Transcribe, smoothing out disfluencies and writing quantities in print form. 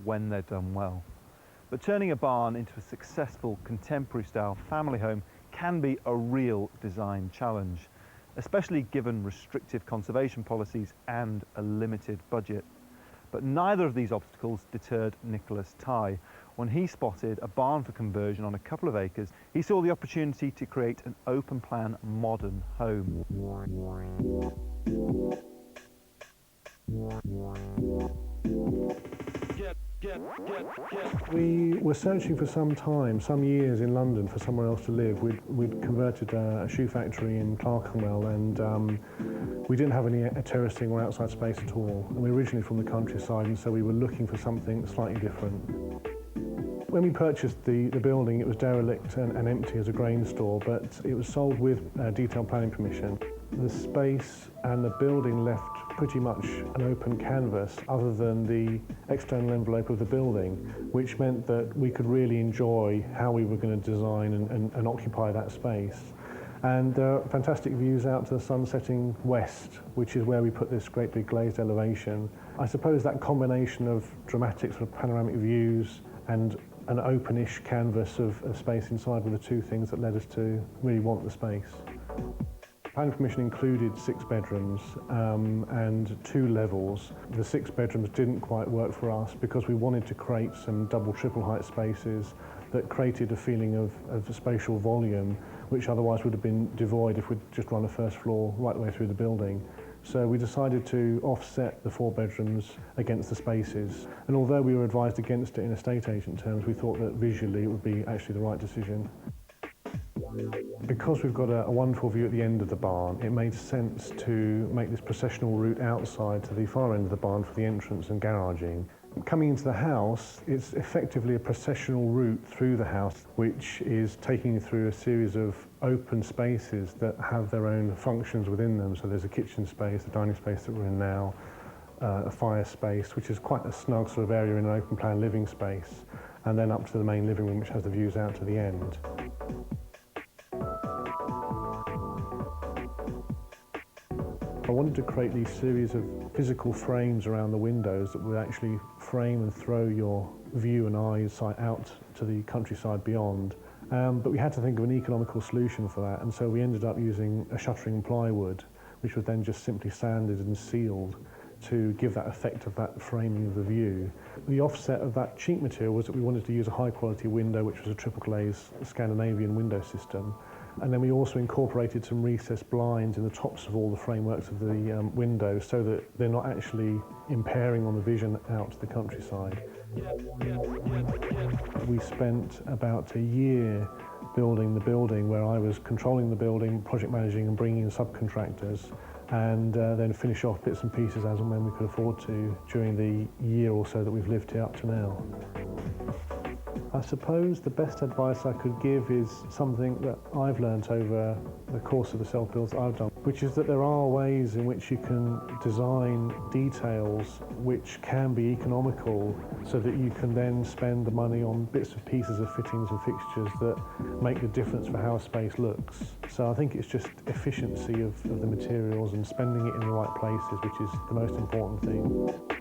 when they're done well. But turning a barn into a successful contemporary-style family home can be a real design challenge, especially given restrictive conservation policies and a limited budget. But neither of these obstacles deterred Nicolas Ty. When he spotted a barn for conversion on a couple of acres, he saw the opportunity to create an open-plan modern home. We were searching for some time, some years in London for somewhere else to live. We'd converted a shoe factory in Clerkenwell, and we didn't have any terracing or outside space at all. And we were originally from the countryside, and so we were looking for something slightly different. When we purchased the building, it was derelict and empty as a grain store, but it was sold with detailed planning permission. The space and the building left pretty much an open canvas other than the external envelope of the building, which meant that we could really enjoy how we were going to design and occupy that space. And there are fantastic views out to the sun setting west, which is where we put this great big glazed elevation. I suppose that combination of dramatic sort of panoramic views and an openish canvas of space inside were the two things that led us to really want the space. Planning permission included 6 bedrooms and 2 levels. The 6 bedrooms didn't quite work for us because we wanted to create some double, triple height spaces that created a feeling of spatial volume, which otherwise would have been devoid if we'd just run a first floor right the way through the building. So we decided to offset the 4 bedrooms against the spaces. And although we were advised against it in estate agent terms, we thought that visually it would be actually the right decision. Because we've got a wonderful view at the end of the barn, it made sense to make this processional route outside to the far end of the barn for the entrance and garaging. Coming into the house, it's effectively a processional route through the house, which is taking you through a series of open spaces that have their own functions within them. So there's a kitchen space, the dining space that we're in now, a fire space, which is quite a snug sort of area in an open plan living space, and then up to the main living room, which has the views out to the end. I wanted to create these series of physical frames around the windows that would actually frame and throw your view and eyesight out to the countryside beyond. But we had to think of an economical solution for that, and so we ended up using a shuttering plywood, which was then just simply sanded and sealed to give that effect of that framing of the view. The offset of that cheap material was that we wanted to use a high quality window, which was a triple glaze Scandinavian window system. And then we also incorporated some recessed blinds in the tops of all the frameworks of the windows so that they're not actually impairing on the vision out to the countryside. We spent about a year building the building, where I was controlling the building, project managing and bringing in subcontractors, and then finish off bits and pieces as and when we could afford to during the year or so that we've lived here up to now. I suppose the best advice I could give is something that I've learnt over the course of the self-builds I've done, which is that there are ways in which you can design details which can be economical so that you can then spend the money on bits and pieces of fittings and fixtures that make the difference for how a space looks. So I think it's just efficiency of the materials and spending it in the right places, which is the most important thing.